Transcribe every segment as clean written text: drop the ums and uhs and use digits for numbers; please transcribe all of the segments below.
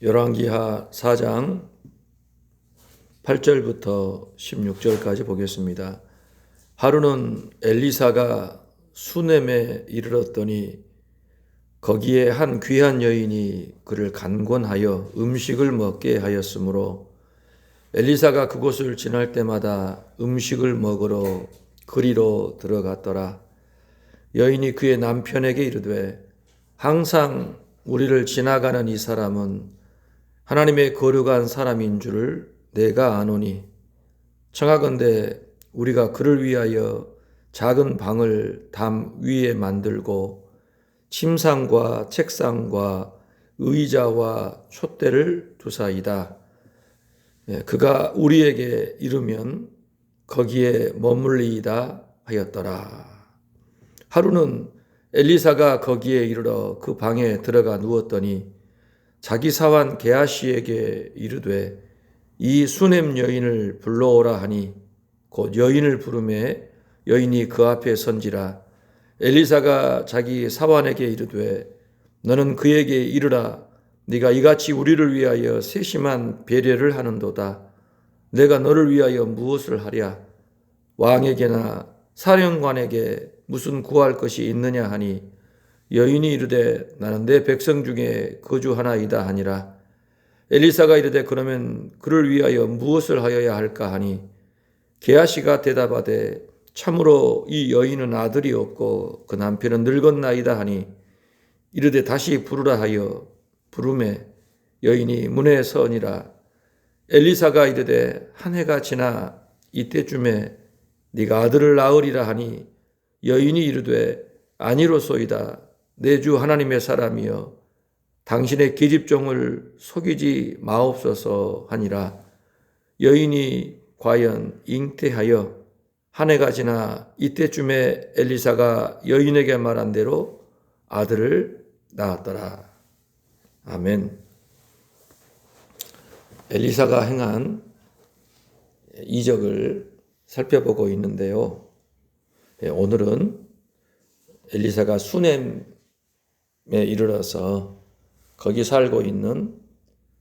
열왕기하 4장 8절부터 16절까지 보겠습니다. 하루는 엘리사가 수넴에 이르렀더니 거기에 한 귀한 여인이 그를 간권하여 음식을 먹게 하였으므로 엘리사가 그곳을 지날 때마다 음식을 먹으러 그리로 들어갔더라. 여인이 그의 남편에게 이르되 항상 우리를 지나가는 이 사람은 하나님의 거룩한 사람인 줄을 내가 아노니 청하건대 우리가 그를 위하여 작은 방을 담 위에 만들고 침상과 책상과 의자와 촛대를 두사이다. 그가 우리에게 이르면 거기에 머물리이다 하였더라. 하루는 엘리사가 거기에 이르러 그 방에 들어가 누웠더니 자기 사환 게하시에게 이르되 이 수넴 여인을 불러오라 하니 곧 여인을 부르매 여인이 그 앞에 선지라. 엘리사가 자기 사환에게 이르되 너는 그에게 이르라. 네가 이같이 우리를 위하여 세심한 배려를 하는도다. 내가 너를 위하여 무엇을 하랴? 왕에게나 사령관에게 무슨 구할 것이 있느냐 하니 여인이 이르되 나는 내 백성 중에 거주하나이다 하니라. 엘리사가 이르되 그러면 그를 위하여 무엇을 하여야 할까 하니 게하시가 대답하되 참으로 이 여인은 아들이 없고 그 남편은 늙었나이다 하니 이르되 다시 부르라 하여 부르매 여인이 문에 서니라. 엘리사가 이르되 한 해가 지나 이때쯤에 네가 아들을 낳으리라 하니 여인이 이르되 아니로소이다. 내 주 하나님의 사람이여 당신의 계집종을 속이지 마옵소서 하니라. 여인이 과연 잉태하여 한 해가 지나 이때쯤에 엘리사가 여인에게 말한 대로 아들을 낳았더라. 아멘. 엘리사가 행한 이적을 살펴보고 있는데요. 오늘은 엘리사가 수넴에 이르러서 거기 살고 있는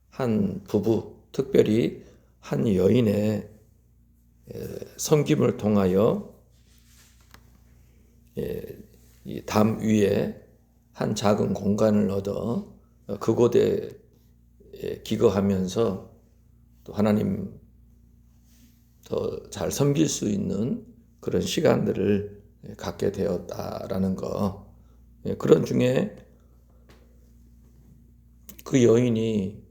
한 부부, 특별히 한 여인의 섬김을 통하여 이 담 위에 한 작은 공간을 얻어 그곳에 기거하면서 또 하나님 더 잘 섬길 수 있는 그런 시간들을 갖게 되었다라는 거. 그런 중에 그 여인이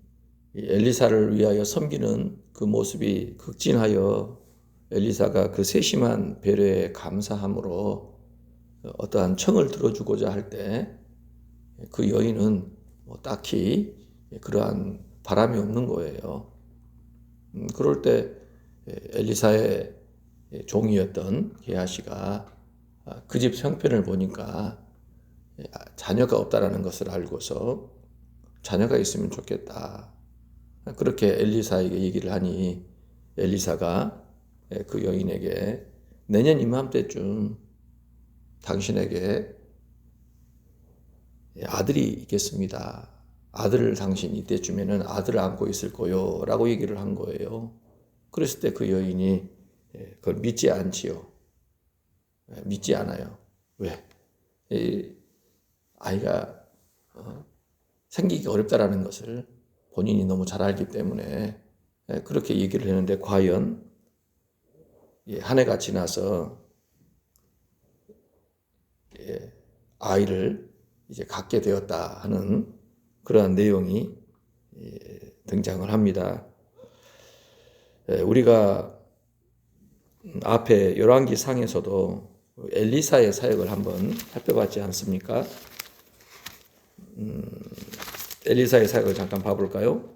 엘리사를 위하여 섬기는 그 모습이 극진하여 엘리사가 그 세심한 배려에 감사함으로 어떠한 청을 들어주고자 할 때 그 여인은 딱히 그러한 바람이 없는 거예요. 그럴 때 엘리사의 종이었던 게하시가 그 집 형편을 보니까 자녀가 없다라는 것을 알고서 자녀가 있으면 좋겠다. 그렇게 엘리사에게 얘기를 하니 엘리사가 그 여인에게 내년 이맘때쯤 당신에게 아들이 있겠습니다. 아들을 당신 이때쯤에는 아들을 안고 있을 거요 라고 얘기를 한 거예요. 그랬을 때 그 여인이 그걸 믿지 않지요. 믿지 않아요. 왜? 이 아이가 생기기 어렵다라는 것을 본인이 너무 잘 알기 때문에 그렇게 얘기를 했는데 과연 한 해가 지나서 아이를 이제 갖게 되었다 하는 그러한 내용이 등장을 합니다. 우리가 앞에 열왕기 상에서도 엘리사의 사역을 한번 살펴봤지 않습니까? 엘리사의 사역을 잠깐 봐볼까요?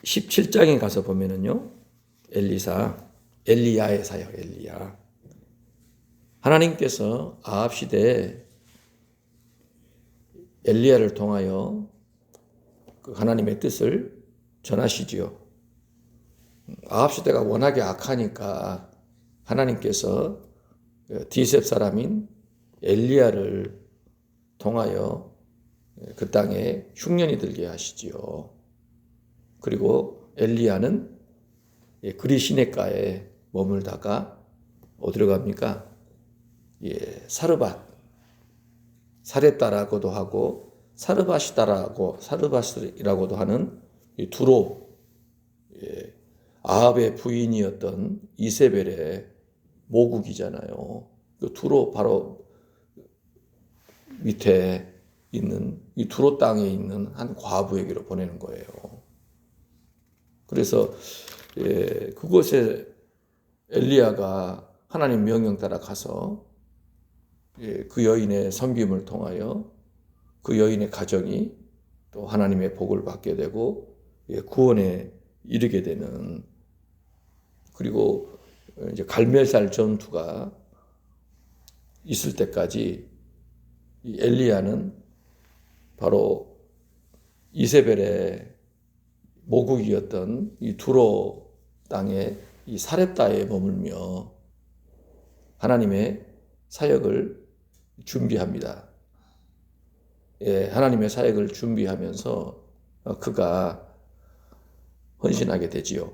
17장에 가서 보면은요, 엘리야의 사역, 엘리야. 하나님께서 아합 시대에 엘리야를 통하여 그 하나님의 뜻을 전하시지요. 아합 시대가 워낙에 악하니까 하나님께서 디셉 사람인 엘리야를 통하여 그 땅에 흉년이 들게 하시지요. 그리고 엘리야는 그리 시냇가에 머물다가 어디로 갑니까? 사렙다라고도 하고 사르밧이라고도 하는 이 두로, 아합의 부인이었던 이세벨의 모국이잖아요. 그 두로 바로 밑에 있는 이 두로 땅에 있는 한 과부에게로 보내는 거예요. 그래서 그곳에 엘리야가 하나님 명령 따라 가서 그 여인의 섬김을 통하여 그 여인의 가정이 또 하나님의 복을 받게 되고 구원에 이르게 되는, 그리고 이제 갈멜살 전투가 있을 때까지 이 엘리야는 바로 이세벨의 모국이었던 이 두로 땅의 이 사렙다에 머물며 하나님의 사역을 준비합니다. 하나님의 사역을 준비하면서 그가 헌신하게 되지요.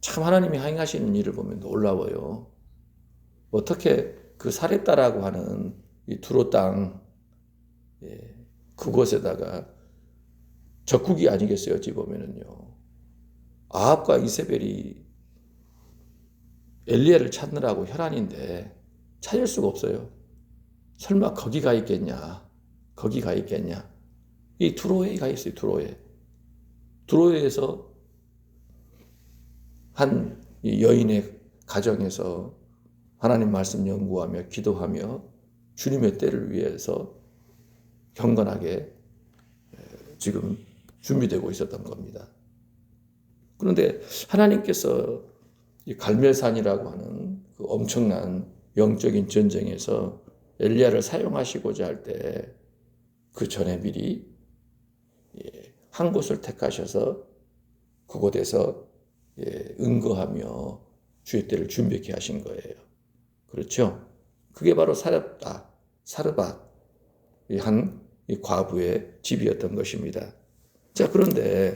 참 하나님이 행하시는 일을 보면 놀라워요. 어떻게 그 사렙다라고 하는 이 두로 땅, 그곳에다가 적국이 아니겠어요, 어찌 보면은요. 아합과 이세벨이 엘리야를 찾느라고 혈안인데 찾을 수가 없어요. 설마 거기 가 있겠냐? 거기 가 있겠냐? 이 두로에 가 있어요, 두로에. 두로에서 한 여인의 가정에서 하나님 말씀 연구하며 기도하며 주님의 때를 위해서 경건하게 지금 준비되고 있었던 겁니다. 그런데 하나님께서 이 갈멜산이라고 하는 그 엄청난 영적인 전쟁에서 엘리야를 사용하시고자 할 때 그 전에 미리 한 곳을 택하셔서 그곳에서 응거하며 주의 때를 준비케 하신 거예요. 그렇죠? 그게 바로 사르밧 이 과부의 집이었던 것입니다. 자, 그런데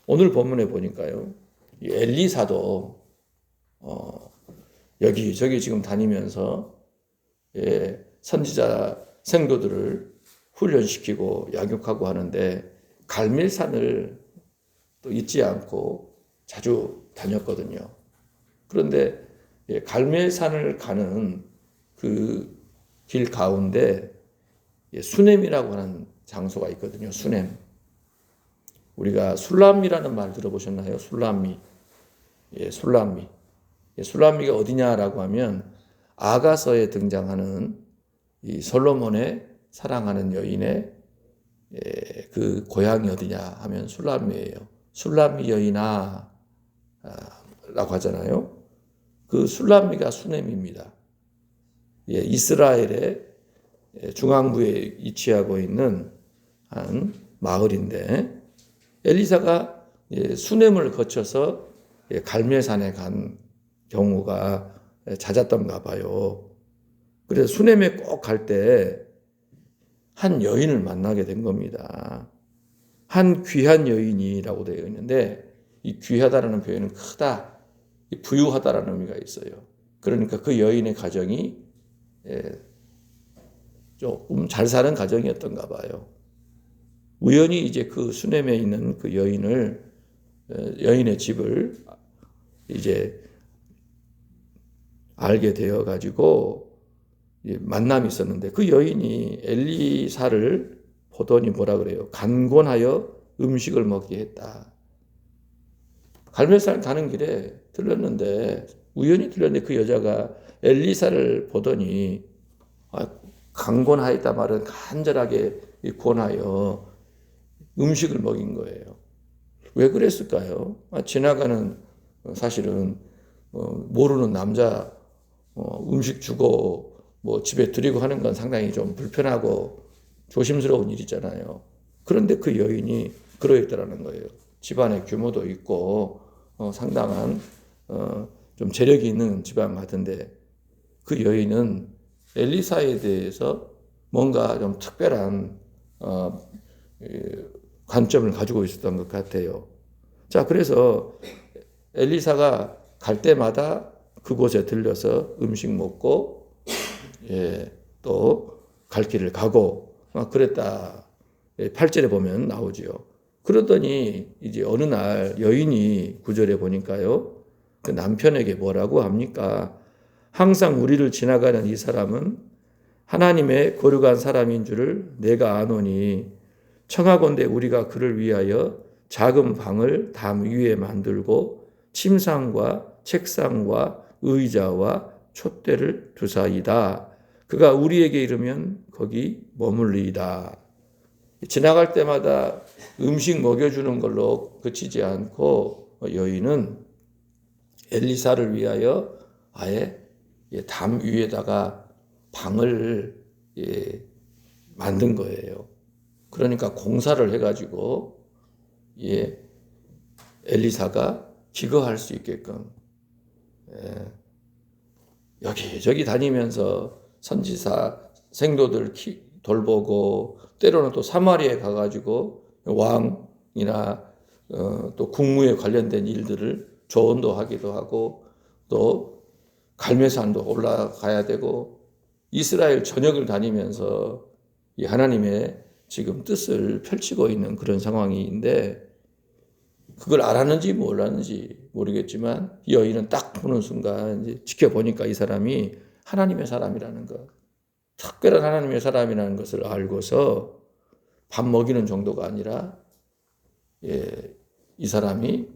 오늘 본문에 보니까요, 이 엘리사도 여기저기 지금 다니면서 선지자 생도들을 훈련시키고 양육하고 하는데 갈멜산을 또 잊지 않고 자주 다녔거든요. 그런데 갈멜산을 가는 그 길 가운데 수넴이라고 하는 장소가 있거든요. 수넴. 우리가 술람미라는 말 들어보셨나요? 술람미. 술람미. 술람미가 어디냐라고 하면 아가서에 등장하는 이 솔로몬의 사랑하는 여인의 그 고향이 어디냐 하면 술람미예요. 술람미 여인아 라고 하잖아요. 그 술람미가 수넴입니다. 이스라엘의 중앙부에 위치하고 있는 한 마을인데 엘리사가 수넴을 거쳐서 갈멜산에 간 경우가 잦았던가 봐요. 그래서 수넴에 꼭 갈 때 한 여인을 만나게 된 겁니다. 한 귀한 여인이라고 되어 있는데 이 귀하다라는 표현은 크다, 부유하다라는 의미가 있어요. 그러니까 그 여인의 가정이 조금 잘 사는 가정이었던가 봐요. 우연히 이제 그 수넴에 있는 그 여인의 집을 이제 알게 되어 가지고 만남이 있었는데 그 여인이 엘리사를 보더니 뭐라 그래요? 간곤하여 음식을 먹게 했다. 갈멜산 가는 길에 우연히 들렸는데 그 여자가 엘리사를 보더니 강권하였다 말은 간절하게 권하여 음식을 먹인 거예요. 왜 그랬을까요? 지나가는 사실은 모르는 남자 음식 주고 집에 드리고 하는 건 상당히 좀 불편하고 조심스러운 일이잖아요. 그런데 그 여인이 그러했다라는 거예요. 집안의 규모도 있고 상당한 좀 재력이 있는 집안 같은데 그 여인은 엘리사에 대해서 뭔가 좀 특별한 관점을 가지고 있었던 것 같아요. 자, 그래서 엘리사가 갈 때마다 그곳에 들려서 음식 먹고, 또 갈 길을 가고, 그랬다. 8절에 보면 나오지요. 그러더니 이제 어느 날 여인이 9절에 보니까요, 그 남편에게 뭐라고 합니까? 항상 우리를 지나가는 이 사람은 하나님의 거룩한 사람인 줄을 내가 아노니 청하건대 우리가 그를 위하여 작은 방을 담 위에 만들고 침상과 책상과 의자와 촛대를 두사이다. 그가 우리에게 이르면 거기 머물리이다. 지나갈 때마다 음식 먹여주는 걸로 그치지 않고 여인은 엘리사를 위하여 아예 담 위에다가 방을 만든 거예요. 그러니까 공사를 해가지고 엘리사가 기거할 수 있게끔 여기저기 다니면서 선지사 생도들 돌보고 때로는 또 사마리아에 가가지고 왕이나 또 국무에 관련된 일들을 조언도 하기도 하고 또 갈매산도 올라가야 되고 이스라엘 전역을 다니면서 이 하나님의 지금 뜻을 펼치고 있는 그런 상황인데 그걸 알았는지 몰랐는지 모르겠지만 이 여인은 딱 보는 순간 이제 지켜보니까 이 사람이 하나님의 사람이라는 것, 특별한 하나님의 사람이라는 것을 알고서 밥 먹이는 정도가 아니라 이 사람이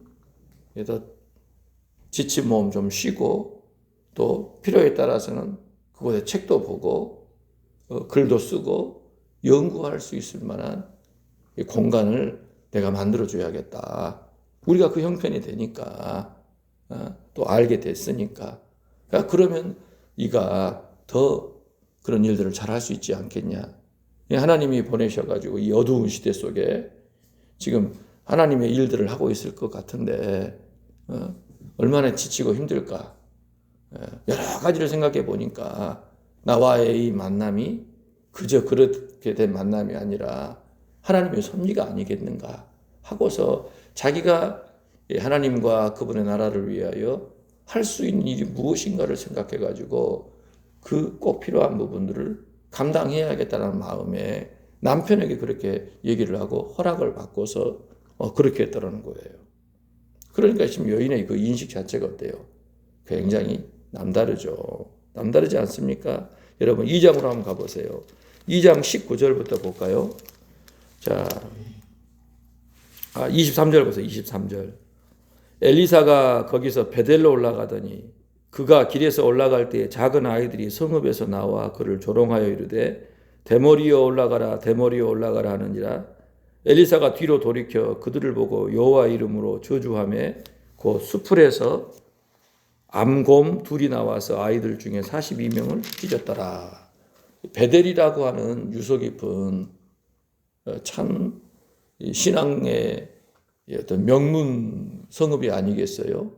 지친 몸 좀 쉬고 또 필요에 따라서는 그곳에 책도 보고 글도 쓰고 연구할 수 있을 만한 공간을 내가 만들어줘야겠다. 우리가 그 형편이 되니까 또 알게 됐으니까 그러면 네가 더 그런 일들을 잘 할 수 있지 않겠냐. 하나님이 보내셔가지고 이 어두운 시대 속에 지금 하나님의 일들을 하고 있을 것 같은데 얼마나 지치고 힘들까. 여러 가지를 생각해 보니까 나와의 이 만남이 그저 그렇게 된 만남이 아니라 하나님의 섭리가 아니겠는가 하고서 자기가 하나님과 그분의 나라를 위하여 할 수 있는 일이 무엇인가를 생각해 가지고 그 꼭 필요한 부분들을 감당해야겠다는 마음에 남편에게 그렇게 얘기를 하고 허락을 받고서 그렇게 했다는 거예요. 그러니까 지금 여인의 그 인식 자체가 어때요? 굉장히 남다르죠. 남다르지 않습니까? 여러분 2장으로 한번 가보세요. 2장 19절부터 볼까요? 자, 23절 보세요. 23절. 엘리사가 거기서 베델로 올라가더니 그가 길에서 올라갈 때 작은 아이들이 성읍에서 나와 그를 조롱하여 이르되 대머리여 올라가라 대머리여 올라가라 하느니라. 엘리사가 뒤로 돌이켜 그들을 보고 여호와 이름으로 저주하며 그 수풀에서 암곰 둘이 나와서 아이들 중에 42명을 찢었더라. 베델이라고 하는 유서 깊은 참 신앙의 어떤 명문 성읍이 아니겠어요?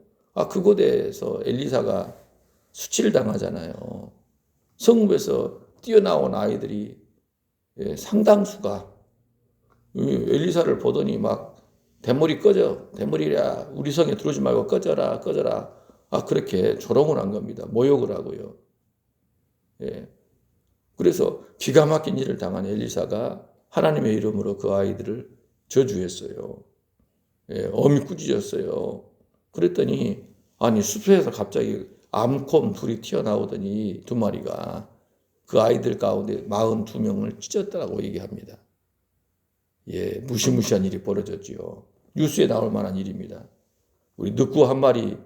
그곳에서 엘리사가 수치를 당하잖아요. 성읍에서 뛰어나온 아이들이 상당수가 엘리사를 보더니 막 대머리 꺼져, 대머리야 우리 성에 들어오지 말고 꺼져라, 꺼져라. 그렇게 조롱을 한 겁니다. 모욕을 하고요. 그래서 기가 막힌 일을 당한 엘리사가 하나님의 이름으로 그 아이들을 저주했어요. 어미 꾸짖었어요. 그랬더니 아니 숲에서 갑자기 암곰 둘이 튀어나오더니 두 마리가 그 아이들 가운데 42명을 찢었다고 얘기합니다. 무시무시한 일이 벌어졌지요. 뉴스에 나올 만한 일입니다. 우리 늑구 한 마리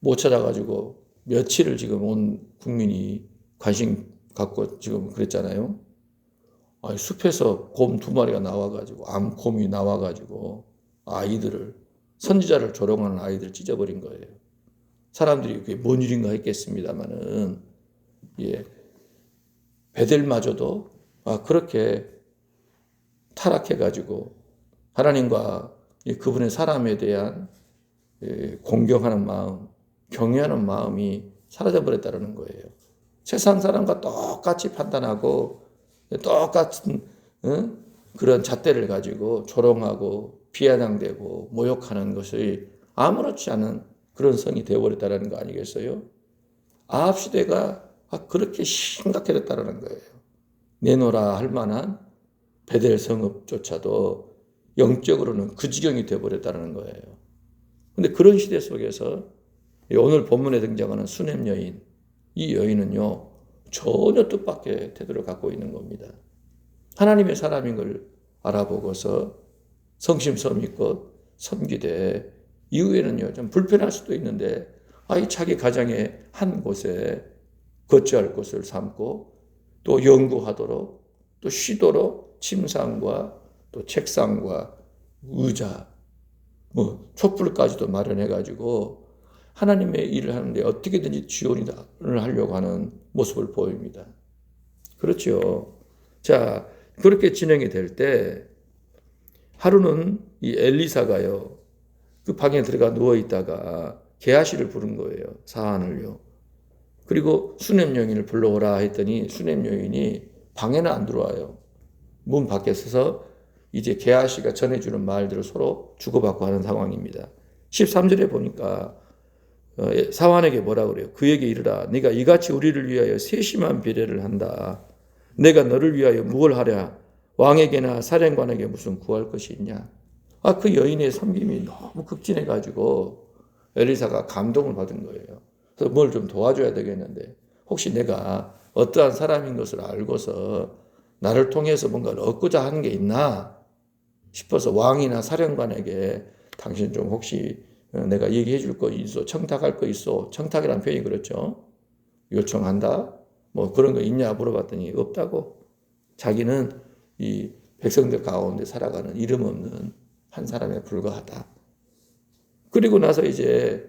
못 찾아가지고 며칠을 지금 온 국민이 관심 갖고 지금 그랬잖아요. 숲에서 곰 두 마리가 나와가지고 암곰이 나와가지고 아이들을 선지자를 조롱하는 아이들을 찢어버린 거예요. 사람들이 그게 뭔 일인가 했겠습니다만은 베델마저도 그렇게 타락해가지고 하나님과 그분의 사람에 대한 공경하는 마음, 경외하는 마음이 사라져버렸다는 거예요. 세상 사람과 똑같이 판단하고 똑같은 그런 잣대를 가지고 조롱하고 비아냥대고 모욕하는 것이 아무렇지 않은 그런 성이 되어버렸다는 거 아니겠어요? 아합 시대가 그렇게 심각해졌다는 거예요. 내놓으라 할 만한 베델 성읍조차도 영적으로는 그 지경이 되어버렸다는 거예요. 근데 그런 시대 속에서 오늘 본문에 등장하는 수넴 여인, 이 여인은요, 전혀 뜻밖의 태도를 갖고 있는 겁니다. 하나님의 사람인 걸 알아보고서 성심성의껏 섬기되, 이후에는요, 좀 불편할 수도 있는데, 자기 가정의 한 곳에 거주할 곳을 삼고, 또 연구하도록, 또 쉬도록 침상과 또 책상과 의자, 촛불까지도 마련해가지고 하나님의 일을 하는데 어떻게든지 지원을 하려고 하는 모습을 보입니다. 그렇죠. 자, 그렇게 진행이 될 때 하루는 이 엘리사가요, 그 방에 들어가 누워 있다가 게하시를 부른 거예요. 사안을요. 그리고 수넴 여인을 불러오라 했더니 수넴 여인이 방에는 안 들어와요. 문 밖에 서서 이제 게하시가 전해주는 말들을 서로 주고받고 하는 상황입니다. 13절에 보니까 사환에게 뭐라 그래요? 그에게 이르라. 네가 이같이 우리를 위하여 세심한 비례를 한다. 내가 너를 위하여 무엇을 하랴? 왕에게나 사령관에게 무슨 구할 것이 있냐? 그 여인의 섬김이 너무 극진해가지고 엘리사가 감동을 받은 거예요. 그래서 뭘 좀 도와줘야 되겠는데 혹시 내가 어떠한 사람인 것을 알고서 나를 통해서 뭔가를 얻고자 하는 게 있나 싶어서 왕이나 사령관에게 당신 좀 혹시 내가 얘기해 줄 거 있어? 청탁할 거 있어? 청탁이라는 표현이 그렇죠. 요청한다? 뭐 그런 거 있냐 물어봤더니 없다고. 자기는 이 백성들 가운데 살아가는 이름 없는 한 사람에 불과하다. 그리고 나서 이제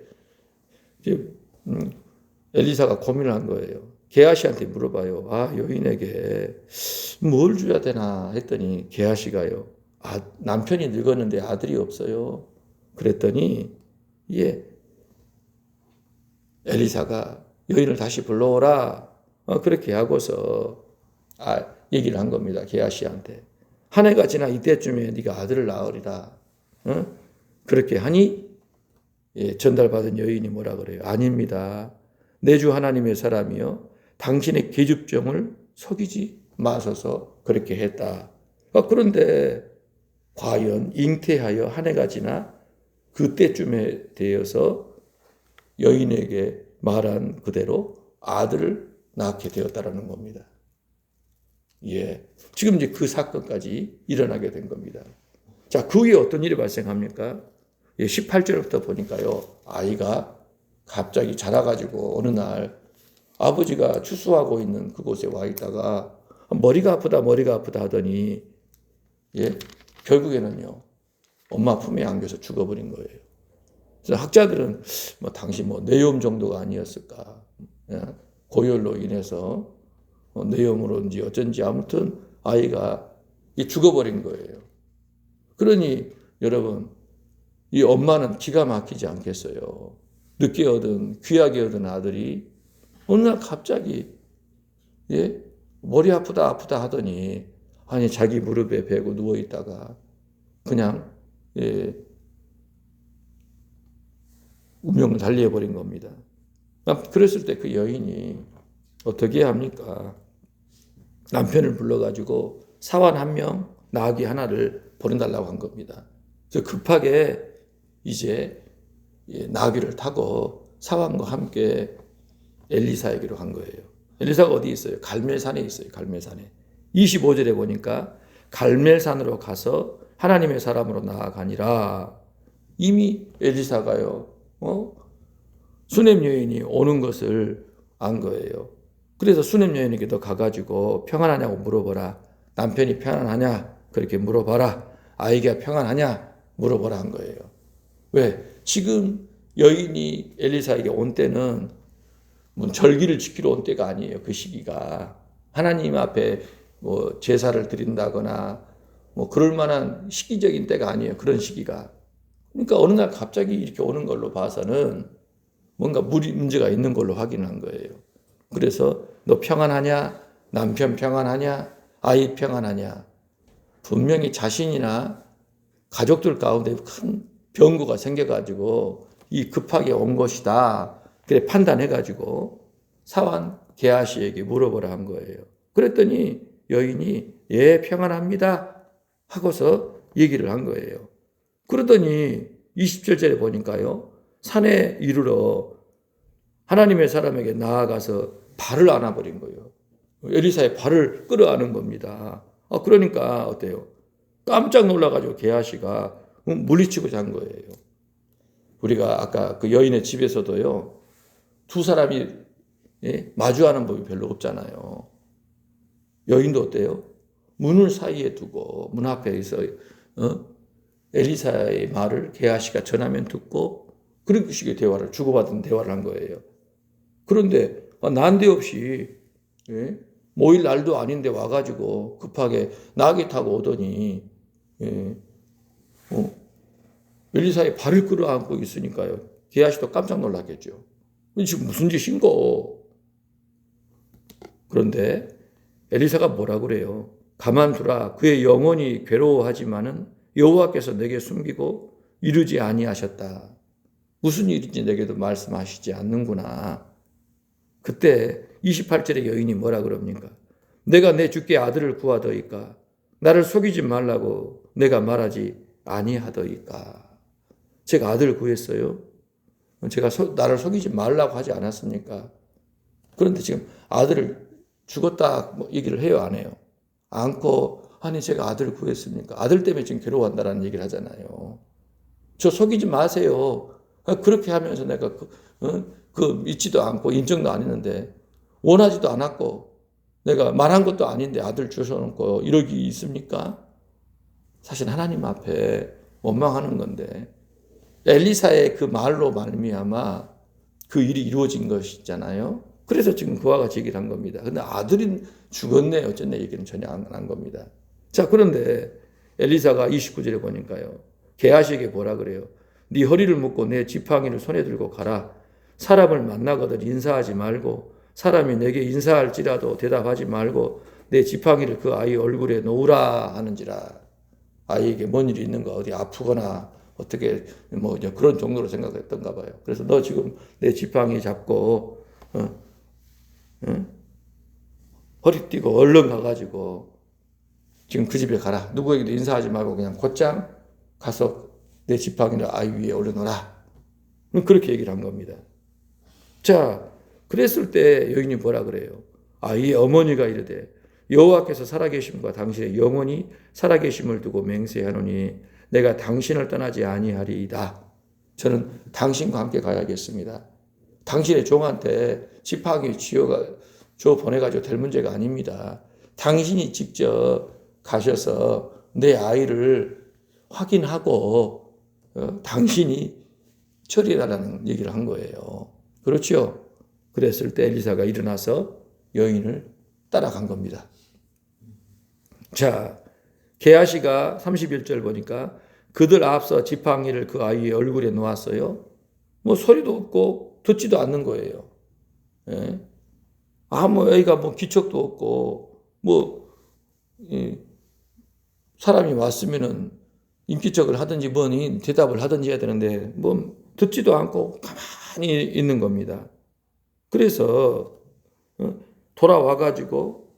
엘리사가 고민을 한 거예요. 게하시한테 물어봐요. 여인에게 뭘 줘야 되나 했더니 게하시가요. 남편이 늙었는데 아들이 없어요. 그랬더니 엘리사가 여인을 다시 불러오라. 그렇게 하고서 얘기를 한 겁니다. 게하시한테. 한 해가 지나 이때쯤에 네가 아들을 낳으리라. 그렇게 하니 전달받은 여인이 뭐라 그래요? 아닙니다. 내 주 하나님의 사람이요. 당신의 계집종을 속이지 마소서 그렇게 했다. 그런데 과연 잉태하여 한 해가 지나 그때쯤에 되어서 여인에게 말한 그대로 아들을 낳게 되었다라는 겁니다. 지금 이제 그 사건까지 일어나게 된 겁니다. 자, 그 후에 어떤 일이 발생합니까? 18절부터 보니까요, 아이가 갑자기 자라가지고 어느 날 아버지가 추수하고 있는 그곳에 와 있다가 머리가 아프다 하더니 결국에는요, 엄마 품에 안겨서 죽어버린 거예요. 그래서 학자들은 당시 뇌염 정도가 아니었을까. 고열로 인해서 뇌염으로인지 어쩐지 아무튼 아이가 죽어버린 거예요. 그러니 여러분, 이 엄마는 기가 막히지 않겠어요. 늦게 얻은, 귀하게 얻은 아들이 어느 날 갑자기 머리 아프다 하더니 자기 무릎에 베고 누워있다가 그냥 운명을 달리해버린 겁니다. 그랬을 때 그 여인이 어떻게 합니까? 남편을 불러가지고 사환 1명, 나귀 하나를 보내달라고 한 겁니다. 그래서 급하게 이제 나귀를 타고 사환과 함께 엘리사에게로 간 거예요. 엘리사가 어디 있어요? 갈멜산에 있어요. 갈멜산에. 25절에 보니까 갈멜산으로 가서 하나님의 사람으로 나아가니라. 이미 엘리사가요, 수넴 여인이 오는 것을 안 거예요. 그래서 수넴 여인에게도 가가지고 평안하냐고 물어보라. 남편이 평안하냐? 그렇게 물어봐라. 아이가 평안하냐? 물어보라 한 거예요. 왜? 지금 여인이 엘리사에게 온 때는 절기를 지키러 온 때가 아니에요. 그 시기가. 하나님 앞에 제사를 드린다거나 그럴 만한 시기적인 때가 아니에요. 그런 시기가. 그러니까 어느 날 갑자기 이렇게 오는 걸로 봐서는 뭔가 문제가 있는 걸로 확인한 거예요. 그래서 너 평안하냐? 남편 평안하냐? 아이 평안하냐? 분명히 자신이나 가족들 가운데 큰 변고가 생겨가지고 이 급하게 온 것이다. 그래 판단해가지고 사환 게하시에게 물어보라 한 거예요. 그랬더니 여인이 예 평안합니다 하고서 얘기를 한 거예요. 그러더니 27절에 보니까요. 산에 이르러 하나님의 사람에게 나아가서 발을 안아버린 거예요. 엘리사의 발을 끌어안은 겁니다. 그러니까 어때요? 깜짝 놀라가지고 게하시가 물리치고 잔 거예요. 우리가 아까 그 여인의 집에서도요. 두 사람이 마주하는 법이 별로 없잖아요. 여인도 어때요? 문을 사이에 두고 문 앞에 있어 엘리사의 말을 게하시가 전하면 듣고 그런 식의 대화를 주고받은 대화를 한 거예요. 그런데 난데없이 모일 날도 아닌데 와가지고 급하게 나귀 타고 오더니 엘리사의 발을 끌어안고 있으니까요. 게하시도 깜짝 놀랐겠죠. 지금 무슨 짓인고? 그런데 엘리사가 뭐라 그래요? 가만두라. 그의 영혼이 괴로워하지만은 여호와께서 내게 숨기고 이루지 아니하셨다. 무슨 일인지 내게도 말씀하시지 않는구나. 그때 28절에 여인이 뭐라 그럽니까? 내가 내 주께 아들을 구하더이까? 나를 속이지 말라고 내가 말하지 아니하더이까? 제가 아들을 구했어요. 제가 나를 속이지 말라고 하지 않았습니까? 그런데 지금 아들을 죽었다 얘기를 해요, 안 해요? 않고 아니 제가 아들을 구했습니까? 아들 때문에 지금 괴로워한다라는 얘기를 하잖아요. 저 속이지 마세요. 그렇게 하면서 내가 믿지도 않고 인정도 안 했는데 원하지도 않았고 내가 말한 것도 아닌데 아들 주셔놓고 이러기 있습니까? 사실 하나님 앞에 원망하는 건데 엘리사의 그 말로 말미암아 그 일이 이루어진 것이잖아요. 그래서 지금 그와 같이 얘기를 한 겁니다. 근데 아들이 죽었네 어쨌네 얘기는 전혀 안 한 겁니다. 자, 그런데 엘리사가 29절에 보니까요. 게하시에게 뭐라 그래요? 네 허리를 묶고 내 지팡이를 손에 들고 가라. 사람을 만나거든 인사하지 말고 사람이 내게 인사할지라도 대답하지 말고 내 지팡이를 그 아이 얼굴에 놓으라 하는지라. 아이에게 뭔 일이 있는가 어디 아프거나 어떻게 뭐 그런 정도로 생각했던가 봐요. 그래서 너 지금 내 지팡이 잡고 허리띠고 얼른 가가지고 지금 그 집에 가라. 누구에게도 인사하지 말고 그냥 곧장 가서 내 지팡이를 아이 위에 올려놓으라. 그렇게 얘기를 한 겁니다. 자, 그랬을 때 여인이 뭐라 그래요? 아이의 어머니가 이르되 여호와께서 살아계심과 당신의 영혼이 살아계심을 두고 맹세하노니 내가 당신을 떠나지 아니하리이다. 저는 당신과 함께 가야겠습니다. 당신의 종한테 지팡이 줘 보내가지고 될 문제가 아닙니다. 당신이 직접 가셔서 내 아이를 확인하고 당신이 처리해달라는 얘기를 한 거예요. 그렇죠? 그랬을 때 엘리사가 일어나서 여인을 따라간 겁니다. 자, 게하시가 31절 보니까 그들 앞서 지팡이를 그 아이의 얼굴에 놓았어요. 뭐 소리도 없고 듣지도 않는 거예요. 예? 뭐 애가 뭐 기척도 없고 뭐 사람이 왔으면은 인기척을 하든지 뭐니 대답을 하든지 해야 되는데 뭐 듣지도 않고 가만히 있는 겁니다. 그래서 돌아와 가지고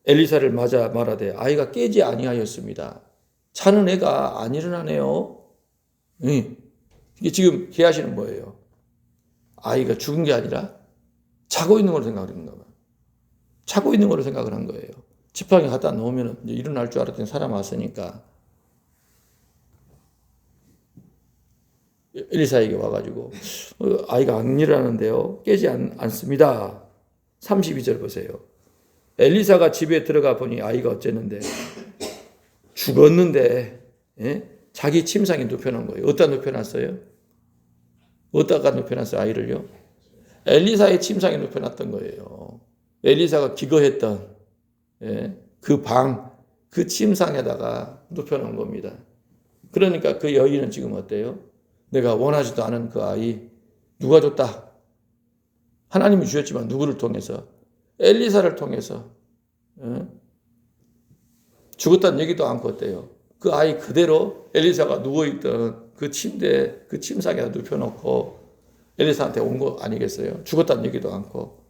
엘리사를 맞아 말하되 아이가 깨지 아니하였습니다. 자는 애가 안 일어나네요. 이게 지금 게하시는 뭐예요? 아이가 죽은 게 아니라 자고 있는 걸로 생각하는가 봐요. 자고 있는 걸로 생각을 한 거예요. 지팡이 갖다 놓으면 이제 일어날 줄 알았더니 사람 왔으니까 엘리사에게 와가지고 아이가 안 일어나는데요. 깨지 않습니다. 32절 보세요. 엘리사가 집에 들어가 보니 아이가 어쨌는데 죽었는데 자기 침상에 눕혀놓은 거예요. 어디다 눕혀놨어요? 어디다가 눕혀놨어요? 아이를요? 엘리사의 침상에 눕혀놨던 거예요. 엘리사가 기거했던 그 방, 그 침상에다가 눕혀놓은 겁니다. 그러니까 그 여인은 지금 어때요? 내가 원하지도 않은 그 아이, 누가 줬다? 하나님이 주셨지만 누구를 통해서? 엘리사를 통해서. 죽었다는 얘기도 않고 어때요? 그 아이 그대로 엘리사가 누워있던 그 침대, 그 침상에다 눕혀놓고 엘리사한테 온 거 아니겠어요? 죽었다는 얘기도 않고.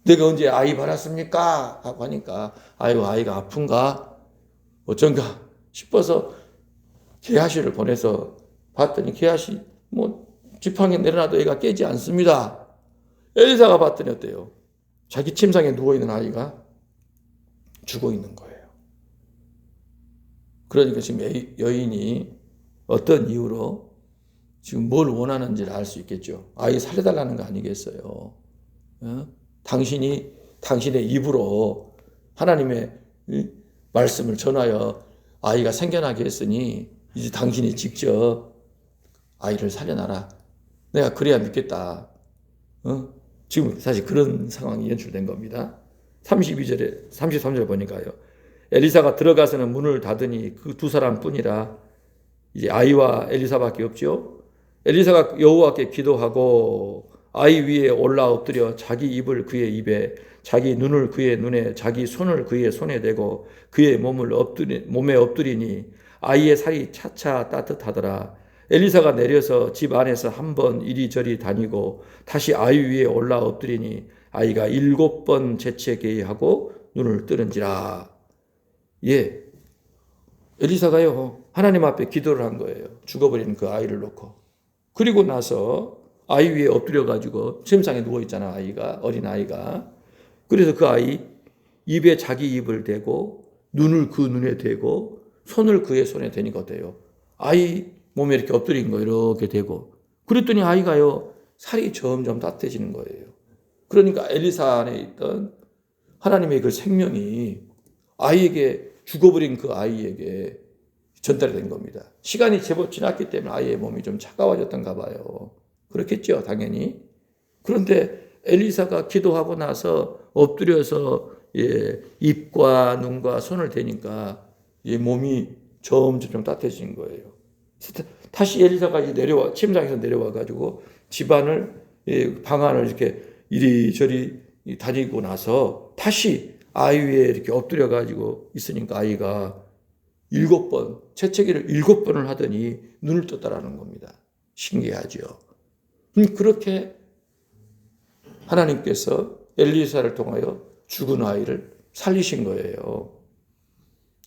내가 언제 아이 받았습니까? 하고 하니까 아이고 아이가 아픈가? 어쩐가 싶어서 게하시를 보내서 봤더니 게하시 지팡이 내려놔도 애가 깨지 않습니다. 엘리사가 봤더니 어때요? 자기 침상에 누워있는 아이가 죽어 있는 거예요. 그러니까 지금 여인이 어떤 이유로 지금 뭘 원하는지를 알 수 있겠죠. 아이 살려달라는 거 아니겠어요? 당신의 입으로 하나님의 말씀을 전하여 아이가 생겨나게 했으니 이제 당신이 직접 아이를 살려놔라. 내가 그래야 믿겠다. 지금 사실 그런 상황이 연출된 겁니다. 32절에 33절 보니까요. 엘리사가 들어가서는 문을 닫으니 그 두 사람뿐이라. 이제 아이와 엘리사밖에 없죠. 엘리사가 여호와께 기도하고 아이 위에 올라 엎드려 자기 입을 그의 입에, 자기 눈을 그의 눈에, 자기 손을 그의 손에 대고 그의 몸에 엎드리니 아이의 살이 차차 따뜻하더라. 엘리사가 내려서 집 안에서 한 번 이리저리 다니고 다시 아이 위에 올라 엎드리니 아이가 7번 재채기 하고 눈을 뜨는지라. 예, 엘리사가요 하나님 앞에 기도를 한 거예요. 죽어버린 그 아이를 놓고. 그리고 나서 아이 위에 엎드려가지고 침상에 누워있잖아, 아이가, 어린 아이가. 그래서 그 아이 입에 자기 입을 대고 눈을 그 눈에 대고 손을 그의 손에 대니까 어때요? 아이 몸에 이렇게 엎드린 거 이렇게 대고. 그랬더니 아이가요 살이 점점 따뜻해지는 거예요. 그러니까 엘리사 안에 있던 하나님의 그 생명이 아이에게, 죽어버린 그 아이에게 전달이 된 겁니다. 시간이 제법 지났기 때문에 아이의 몸이 좀 차가워졌던가 봐요. 그렇겠죠, 당연히. 그런데 엘리사가 기도하고 나서 엎드려서 입과 눈과 손을 대니까 몸이 점점 좀 따뜻해진 거예요. 다시 엘리사가 이제 침상에서 내려와 가지고 집안을, 방 안을 이렇게 이리저리 다니고 나서 다시 아이 위에 이렇게 엎드려 가지고 있으니까 아이가 7번, 재채기를 7번을 하더니 눈을 떴다라는 겁니다. 신기하죠. 그렇게 하나님께서 엘리사를 통하여 죽은 아이를 살리신 거예요.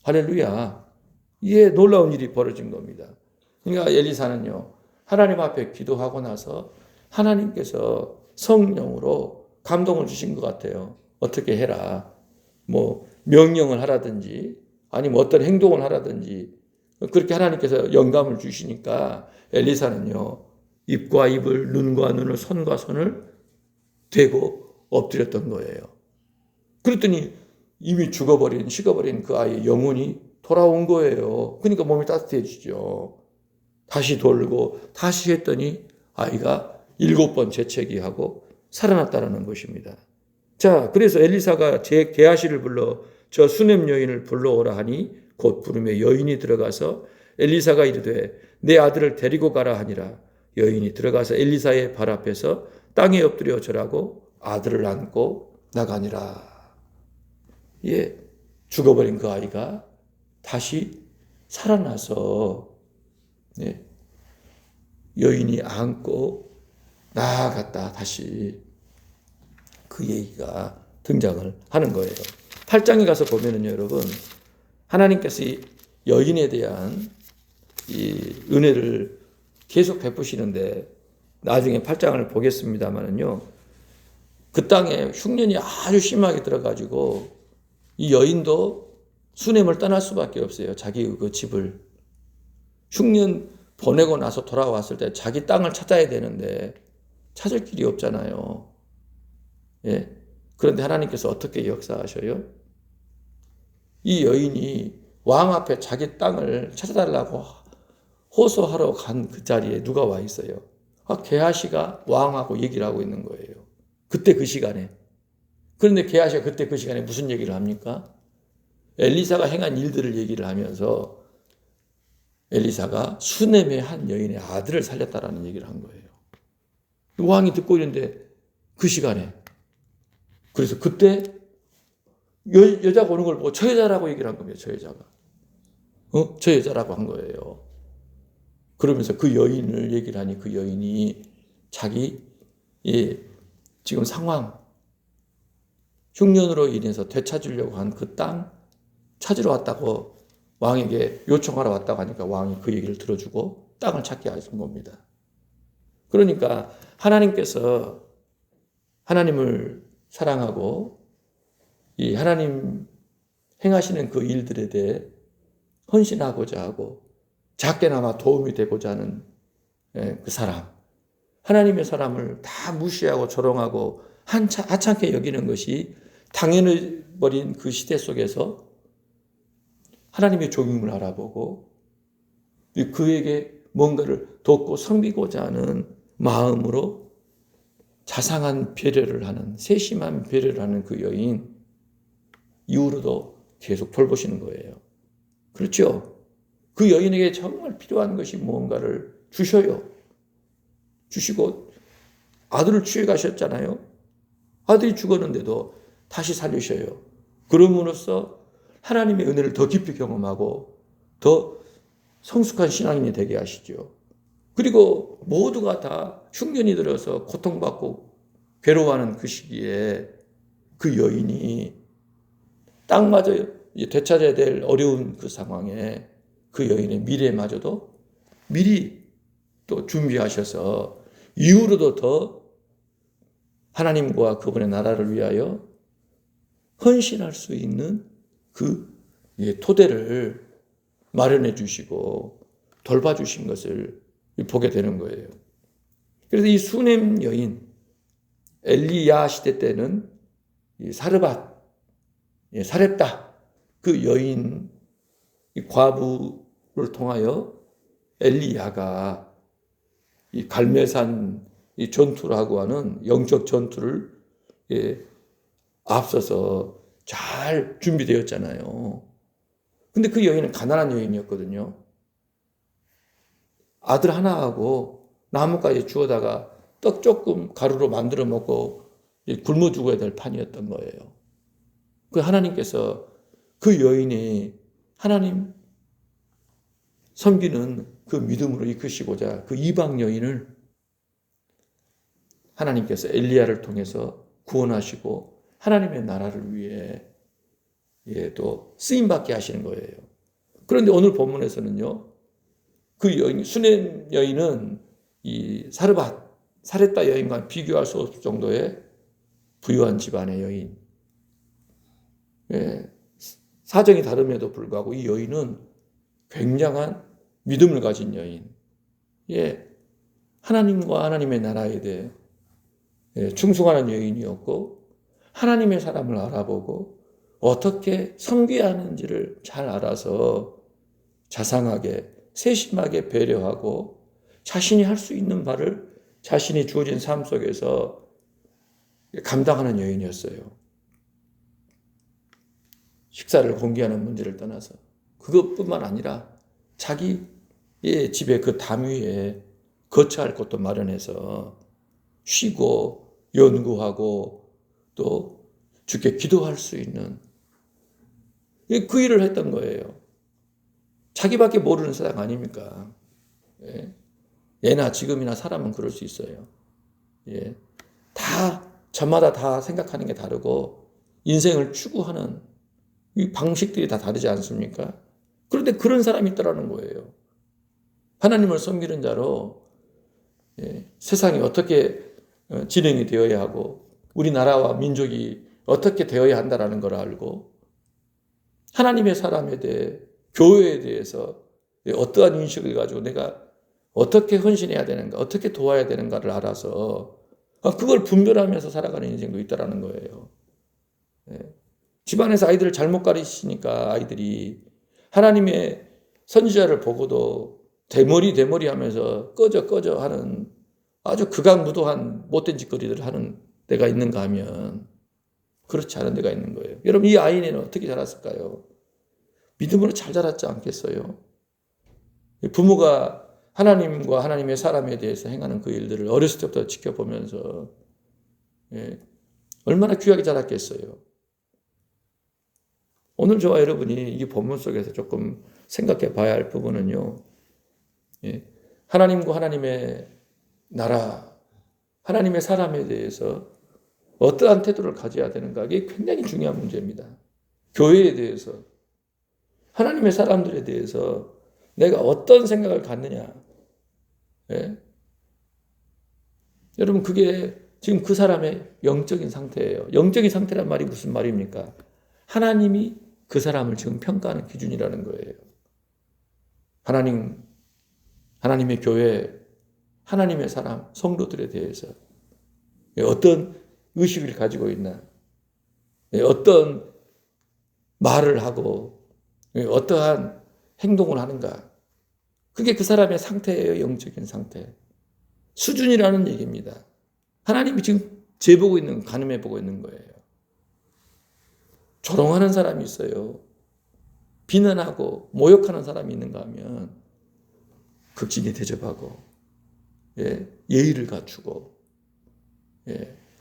할렐루야. 이에 놀라운 일이 벌어진 겁니다. 그러니까 엘리사는요, 하나님 앞에 기도하고 나서 하나님께서 성령으로 감동을 주신 것 같아요. 어떻게 해라. 명령을 하라든지, 아니면 어떤 행동을 하라든지, 그렇게 하나님께서 영감을 주시니까 엘리사는요, 입과 입을, 눈과 눈을, 손과 손을 대고 엎드렸던 거예요. 그랬더니 이미 식어버린 그 아이의 영혼이 돌아온 거예요. 그러니까 몸이 따뜻해지죠. 다시 돌고 다시 했더니 아이가 7번 재채기하고 살아났다는 것입니다. 자, 그래서 엘리사가 게하시를 불러 저 수넴 여인을 불러오라 하니 곧 부르며 여인이 들어가서 엘리사가 이르되 내 아들을 데리고 가라 하니라. 여인이 들어가서 엘리사의 발 앞에서 땅에 엎드려 절하고 아들을 안고 나가니라. 예, 죽어버린 그 아이가 다시 살아나서 여인이 안고 나아갔다. 다시 그 얘기가 등장을 하는 거예요. 8장에 가서 보면은요, 여러분, 하나님께서 이 여인에 대한 이 은혜를 계속 베푸시는데, 나중에 8장을 보겠습니다만은요, 그 땅에 흉년이 아주 심하게 들어가지고 이 여인도 수넴을 떠날 수밖에 없어요. 자기 그 집을. 흉년 보내고 나서 돌아왔을 때 자기 땅을 찾아야 되는데 찾을 길이 없잖아요. 예. 그런데 하나님께서 어떻게 역사하셔요? 이 여인이 왕 앞에 자기 땅을 찾아달라고 호소하러 간 그 자리에 누가 와 있어요? 게하시가 왕하고 얘기를 하고 있는 거예요. 그때 그 시간에. 그런데 게하시가 그때 그 시간에 무슨 얘기를 합니까? 엘리사가 행한 일들을 얘기를 하면서 엘리사가 수넴의 한 여인의 아들을 살렸다라는 얘기를 한 거예요. 왕이 듣고 있는데 그 시간에. 그래서 그때 여자가 오는 걸 보고 저 여자라고 얘기를 한 겁니다. 저 여자가. 저 여자라고 한 거예요. 그러면서 그 여인을 얘기를 하니 그 여인이 자기 지금 상황, 흉년으로 인해서 되찾으려고 한 그 땅 찾으러 왔다고 왕에게 요청하러 왔다고 하니까 왕이 그 얘기를 들어주고 땅을 찾게 하신 겁니다. 그러니까 하나님께서 하나님을 사랑하고 이 하나님 행하시는 그 일들에 대해 헌신하고자 하고 작게나마 도움이 되고자 하는 그 사람, 하나님의 사람을 다 무시하고 조롱하고 하찮게 여기는 것이 당연해 버린 그 시대 속에서 하나님의 종임을 알아보고 그에게 뭔가를 돕고 섬기고자 하는 마음으로 자상한 배려를 하는, 세심한 배려를 하는 그 여인 이후로도 계속 돌보시는 거예요. 그렇죠? 그 여인에게 정말 필요한 것이 무언가를 주셔요. 주시고 아들을 취해 가셨잖아요. 아들이 죽었는데도 다시 살리셔요. 그럼으로써 하나님의 은혜를 더 깊이 경험하고 더 성숙한 신앙인이 되게 하시죠. 그리고 모두가 다 흉년이 들어서 고통받고 괴로워하는 그 시기에 그 여인이 땅마저 되찾아야 될 어려운 그 상황에 그 여인의 미래마저도 미리 또 준비하셔서 이후로도 더 하나님과 그분의 나라를 위하여 헌신할 수 있는 그 토대를 마련해 주시고 돌봐주신 것을 보게 되는 거예요. 그래서 이 수넴 여인, 엘리야 시대 때는 이 사르밧, 사렙다 그 여인 이 과부를 통하여 엘리야가 이 갈멜산 이 전투라고 하는 영적 전투를 앞서서 잘 준비되었잖아요. 근데 그 여인은 가난한 여인이었거든요. 아들 하나하고 나뭇가지 주워다가 떡 조금 가루로 만들어 먹고 굶어 죽어야 될 판이었던 거예요. 그 하나님께서 그 여인이 하나님 섬기는 그 믿음으로 이끄시고자 그 이방 여인을 하나님께서 엘리야를 통해서 구원하시고 하나님의 나라를 위해 또 쓰임받게 하시는 거예요. 그런데 오늘 본문에서는요, 그 여인, 수넴 여인은 이 사르밧, 사렙다 여인과 비교할 수 없을 정도의 부유한 집안의 여인. 사정이 다름에도 불구하고 이 여인은 굉장한 믿음을 가진 여인. 하나님과 하나님의 나라에 대해 충성하는 여인이었고 하나님의 사람을 알아보고 어떻게 섬겨야 하는지를 잘 알아서 자상하게 세심하게 배려하고 자신이 할 수 있는 바를 자신이 주어진 삶 속에서 감당하는 여인이었어요. 식사를 공개하는 문제를 떠나서 그것뿐만 아니라 자기의 집에 그 담 위에 거처할 곳도 마련해서 쉬고 연구하고 또 주께 기도할 수 있는 그 일을 했던 거예요. 자기밖에 모르는 세상 아닙니까? 예나 지금이나 사람은 그럴 수 있어요. 저마다 다 생각하는 게 다르고 인생을 추구하는 이 방식들이 다 다르지 않습니까? 그런데 그런 사람이 있더라는 거예요. 하나님을 섬기는 자로 세상이 어떻게 진행이 되어야 하고 우리나라와 민족이 어떻게 되어야 한다는 걸 알고 하나님의 사람에 대해 교회에 대해서 어떠한 인식을 가지고 내가 어떻게 헌신해야 되는가, 어떻게 도와야 되는가를 알아서 그걸 분별하면서 살아가는 인생도 있다는 거예요. 집안에서 아이들을 잘못 가르치니까 아이들이 하나님의 선지자를 보고도 대머리 하면서 꺼져 하는 아주 극악무도한 못된 짓거리들을 하는 데가 있는가 하면 그렇지 않은 데가 있는 거예요. 여러분 이 아이는 어떻게 자랐을까요? 믿음으로 잘 자랐지 않겠어요? 부모가 하나님과 하나님의 사람에 대해서 행하는 그 일들을 어렸을 때부터 지켜보면서 얼마나 귀하게 자랐겠어요. 오늘 저와 여러분이 이 본문 속에서 조금 생각해 봐야 할 부분은요. 하나님과 하나님의 나라, 하나님의 사람에 대해서 어떠한 태도를 가져야 되는가, 이게 굉장히 중요한 문제입니다. 교회에 대해서, 하나님의 사람들에 대해서 내가 어떤 생각을 갖느냐. 여러분, 그게 지금 그 사람의 영적인 상태예요. 영적인 상태란 말이 무슨 말입니까? 하나님이 그 사람을 지금 평가하는 기준이라는 거예요. 하나님의 교회, 하나님의 사람, 성도들에 대해서 어떤 의식을 가지고 있나, 어떤 말을 하고 어떠한 행동을 하는가, 그게 그 사람의 상태예요. 영적인 상태. 수준이라는 얘기입니다. 하나님이 지금 재보고 있는, 가늠해 보고 있는 거예요. 조롱하는 사람이 있어요. 비난하고 모욕하는 사람이 있는가 하면 극진히 대접하고 예의를 갖추고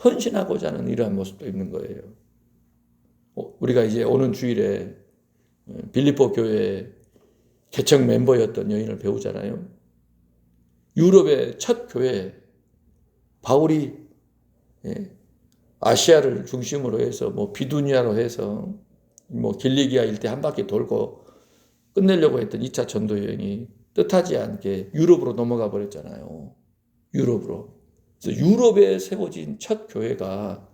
헌신하고자 하는 이러한 모습도 있는 거예요. 우리가 이제 오는 주일에 빌립보 교회 개척 멤버였던 여인을 배우잖아요. 유럽의 첫 교회, 바울이 아시아를 중심으로 해서 비두니아로 해서 길리기아 일대 한 바퀴 돌고 끝내려고 했던 2차 전도 여행이 뜻하지 않게 유럽으로 넘어가 버렸잖아요. 유럽으로. 그래서 유럽에 세워진 첫 교회가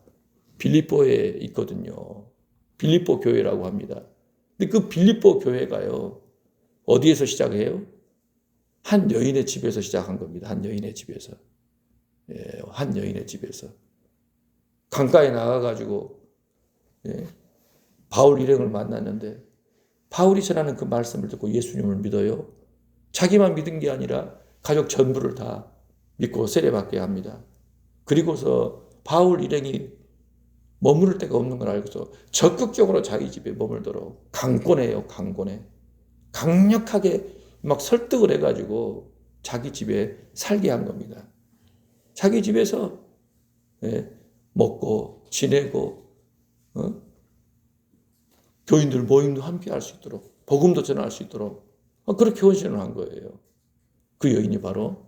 빌립보에 있거든요. 빌립보 교회라고 합니다. 근데 그 빌립보 교회가요, 어디에서 시작해요? 한 여인의 집에서 시작한 겁니다. 한 여인의 집에서. 한 여인의 집에서. 강가에 나가가지고 바울 일행을 만났는데 바울이 전하는 그 말씀을 듣고 예수님을 믿어요. 자기만 믿은 게 아니라 가족 전부를 다 믿고 세례받게 합니다. 그리고서 바울 일행이 머무를 데가 없는 걸 알고서 적극적으로 자기 집에 머물도록 강권해요. 강권해. 강력하게 막 설득을 해가지고 자기 집에 살게 한 겁니다. 자기 집에서 먹고 지내고 교인들 모임도 함께 할 수 있도록, 복음도 전할 수 있도록 그렇게 헌신을 한 거예요. 그 여인이 바로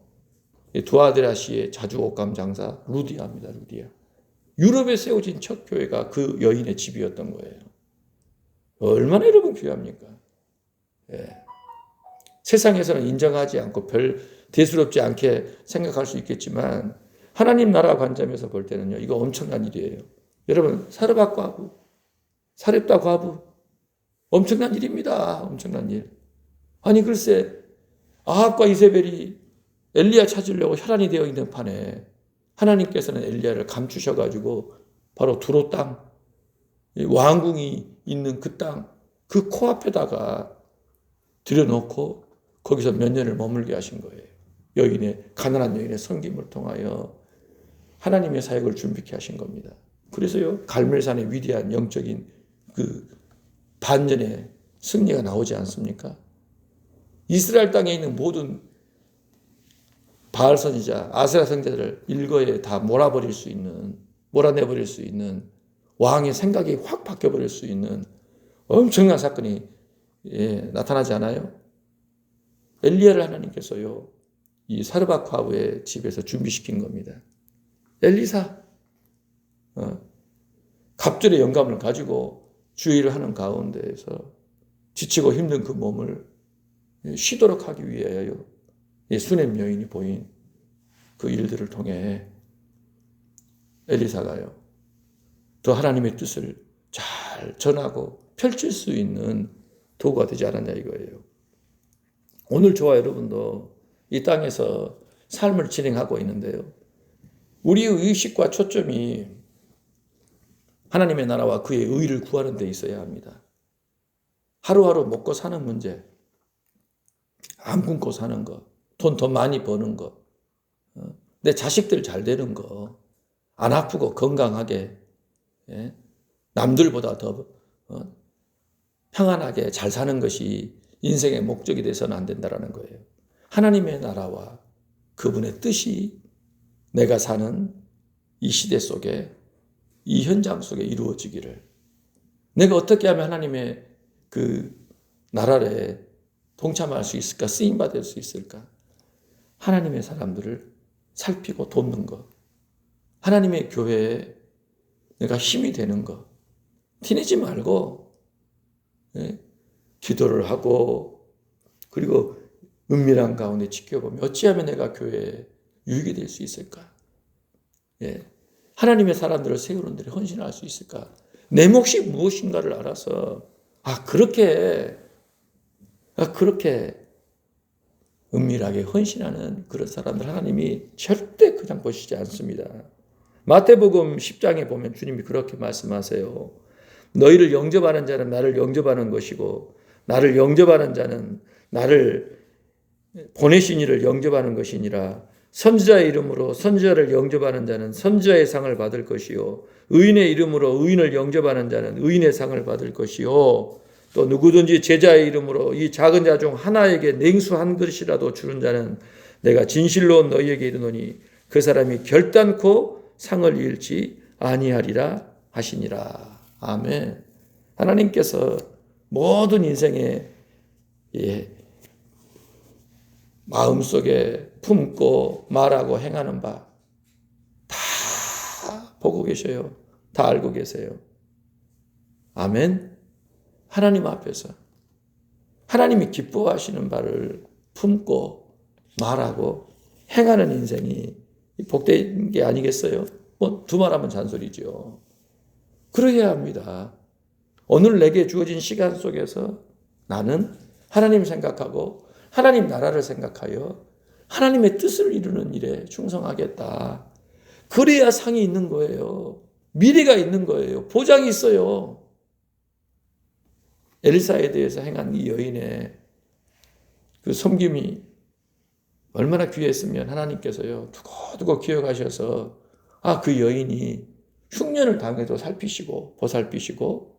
두아드라시의 자주 옷감 장사 루디아입니다. 루디아. 유럽에 세워진 첫 교회가 그 여인의 집이었던 거예요. 얼마나 여러분 귀합니까? 세상에서는 인정하지 않고 별 대수롭지 않게 생각할 수 있겠지만 하나님 나라 관점에서 볼 때는요, 이거 엄청난 일이에요. 여러분, 사르밧 과부, 사렙다 과부, 엄청난 일입니다. 엄청난 일. 아니 글쎄, 아합과 이세벨이 엘리야 찾으려고 혈안이 되어 있는 판에 하나님께서는 엘리야를 감추셔가지고 바로 두로 땅, 왕궁이 있는 그 땅, 그 코앞에다가 들여놓고 거기서 몇 년을 머물게 하신 거예요. 가난한 여인의 섬김을 통하여 하나님의 사역을 준비케 하신 겁니다. 그래서요, 갈멜산의 위대한 영적인 그 반전의 승리가 나오지 않습니까? 이스라엘 땅에 있는 모든 바알 선지자, 아세라 선지자를 일거에 다 몰아내버릴 수 있는 왕의 생각이 확 바뀌어버릴 수 있는 엄청난 사건이 나타나지 않아요? 엘리야를 하나님께서요, 이 사르밧 과부의 집에서 준비시킨 겁니다. 엘리사, 갑절의 영감을 가지고 주의를 하는 가운데에서 지치고 힘든 그 몸을 쉬도록 하기 위하여 수넴 여인이 보인 그 일들을 통해 엘리사가요, 더 하나님의 뜻을 잘 전하고 펼칠 수 있는 도구가 되지 않았냐 이거예요. 오늘 저와 여러분도 이 땅에서 삶을 진행하고 있는데요, 우리의 의식과 초점이 하나님의 나라와 그의 의를 구하는 데 있어야 합니다. 하루하루 먹고 사는 문제, 안 굶고 사는 거, 돈 더 많이 버는 거, 내 자식들 잘 되는 거, 안 아프고 건강하게, 남들보다 더 평안하게 잘 사는 것이 인생의 목적이 돼서는 안 된다는 거예요. 하나님의 나라와 그분의 뜻이 내가 사는 이 시대 속에, 이 현장 속에 이루어지기를, 내가 어떻게 하면 하나님의 그 나라에 동참할 수 있을까? 쓰임받을 수 있을까? 하나님의 사람들을 살피고 돕는 것, 하나님의 교회에 내가 힘이 되는 것, 티내지 말고 기도를 하고, 그리고 은밀한 가운데 지켜보면 어찌하면 내가 교회에 유익이 될 수 있을까? 하나님의 사람들을 세우는 데를 헌신할 수 있을까? 내 몫이 무엇인가를 알아서 그렇게 은밀하게 헌신하는 그런 사람들 하나님이 절대 그냥 보시지 않습니다. 마태복음 10장에 보면 주님이 그렇게 말씀하세요. 너희를 영접하는 자는 나를 영접하는 것이고 나를 영접하는 자는 나를 보내신 이를 영접하는 것이니라. 선지자의 이름으로 선지자를 영접하는 자는 선지자의 상을 받을 것이요 의인의 이름으로 의인을 영접하는 자는 의인의 상을 받을 것이요 또 누구든지 제자의 이름으로 이 작은 자 중 하나에게 냉수 한 그릇이라도 주는 자는 내가 진실로 너희에게 이르노니 그 사람이 결단코 상을 잃지 아니하리라 하시니라. 아멘. 하나님께서 모든 인생의 마음속에 품고 말하고 행하는 바 다 보고 계셔요. 다 알고 계세요. 아멘. 하나님 앞에서 하나님이 기뻐하시는 바를 품고 말하고 행하는 인생이 복된 게 아니겠어요? 두말하면 잔소리죠. 그러해야 합니다. 오늘 내게 주어진 시간 속에서 나는 하나님 생각하고 하나님 나라를 생각하여 하나님의 뜻을 이루는 일에 충성하겠다. 그래야 상이 있는 거예요. 미래가 있는 거예요. 보장이 있어요. 엘리사에 대해서 행한 이 여인의 그 섬김이 얼마나 귀했으면 하나님께서요 두고두고 기억하셔서 그 여인이 흉년을 당해도 살피시고 보살피시고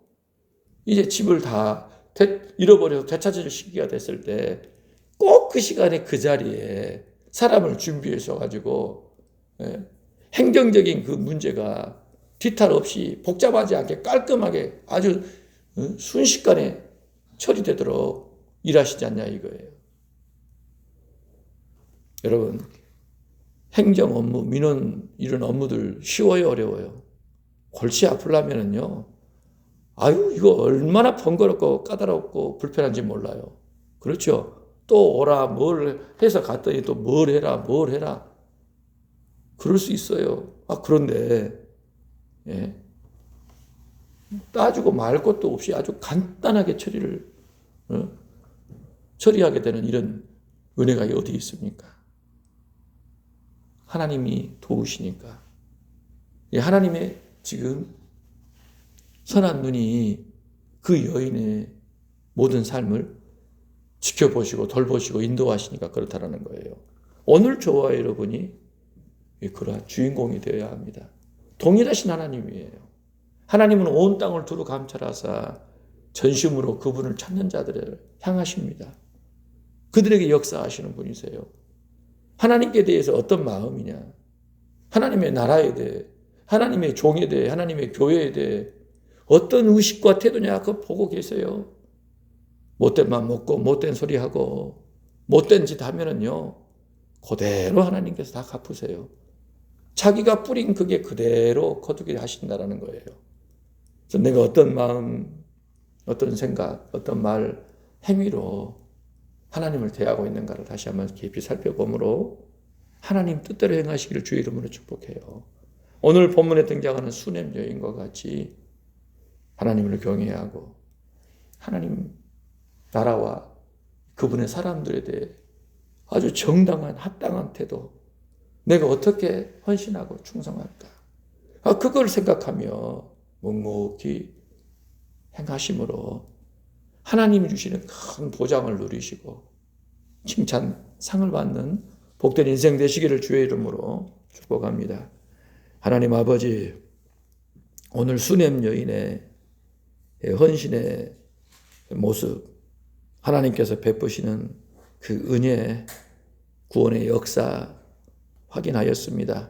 이제 집을 다 잃어버려서 되찾을 시기가 됐을 때 꼭 그 시간에 그 자리에 사람을 준비해서 행정적인 그 문제가 뒤탈 없이 복잡하지 않게 깔끔하게 아주 순식간에 처리되도록 일하시지 않냐 이거예요. 여러분, 행정 업무, 민원 이런 업무들 쉬워요, 어려워요? 골치 아프려면은요. 이거 얼마나 번거롭고 까다롭고 불편한지 몰라요. 그렇죠? 또 오라 뭘 해서 갔더니 또 뭘 해라. 그럴 수 있어요. 그런데 따지고 말 것도 없이 아주 간단하게 처리하게 되는 이런 은혜가 어디 있습니까? 하나님이 도우시니까. 하나님의 지금 선한 눈이 그 여인의 모든 삶을 지켜보시고 돌보시고 인도하시니까 그렇다라는 거예요. 오늘 저와 여러분이 그러한 주인공이 되어야 합니다. 동일하신 하나님이에요. 하나님은 온 땅을 두루 감찰하사 전심으로 그분을 찾는 자들을 향하십니다. 그들에게 역사하시는 분이세요. 하나님께 대해서 어떤 마음이냐? 하나님의 나라에 대해, 하나님의 종에 대해, 하나님의 교회에 대해 어떤 의식과 태도냐? 그거 보고 계세요. 못된 맘 먹고 못된 소리 하고 못된 짓 하면은요 그대로 하나님께서 다 갚으세요. 자기가 뿌린 그게 그대로 거두게 하신다라는 거예요. 그래서 내가 어떤 마음, 어떤 생각, 어떤 말, 행위로 하나님을 대하고 있는가를 다시 한번 깊이 살펴보므로 하나님 뜻대로 행하시기를 주의 이름으로 축복해요. 오늘 본문에 등장하는 수넴 여인과 같이 하나님을 경외하고 하나님 나라와 그분의 사람들에 대해 아주 정당한 합당한 태도, 내가 어떻게 헌신하고 충성할까? 그걸 생각하며 묵묵히 행하심으로 하나님이 주시는 큰 보장을 누리시고 칭찬, 상을 받는 복된 인생 되시기를 주의 이름으로 축복합니다. 하나님 아버지, 오늘 수넴 여인의 헌신의 모습, 하나님께서 베푸시는 그 은혜, 구원의 역사 확인하였습니다.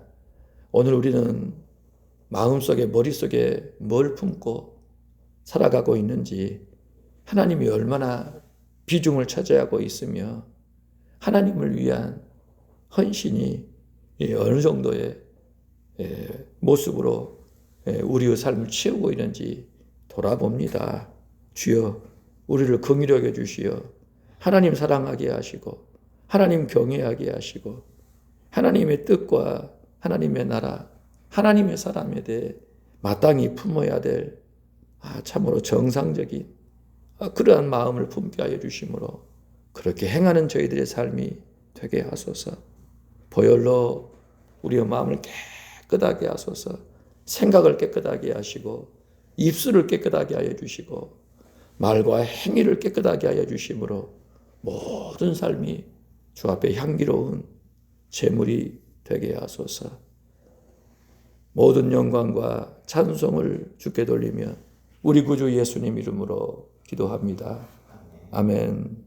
오늘 우리는 마음속에 머릿속에 뭘 품고 살아가고 있는지, 하나님이 얼마나 비중을 차지하고 있으며 하나님을 위한 헌신이 어느 정도의 모습으로 우리의 삶을 채우고 있는지 돌아봅니다. 주여, 우리를 긍휼히 여겨 주시어 하나님 사랑하게 하시고 하나님 경외하게 하시고 하나님의 뜻과 하나님의 나라, 하나님의 사람에 대해 마땅히 품어야 될 참으로 정상적인 그러한 마음을 품게 하여 주심으로 그렇게 행하는 저희들의 삶이 되게 하소서. 보혈로 우리의 마음을 깨끗하게 하소서. 생각을 깨끗하게 하시고 입술을 깨끗하게 하여 주시고 말과 행위를 깨끗하게 하여 주심으로 모든 삶이 주 앞에 향기로운 제물이 되게 하소서. 모든 영광과 찬송을 주께 돌리며 우리 구주 예수님 이름으로 기도합니다. 아멘.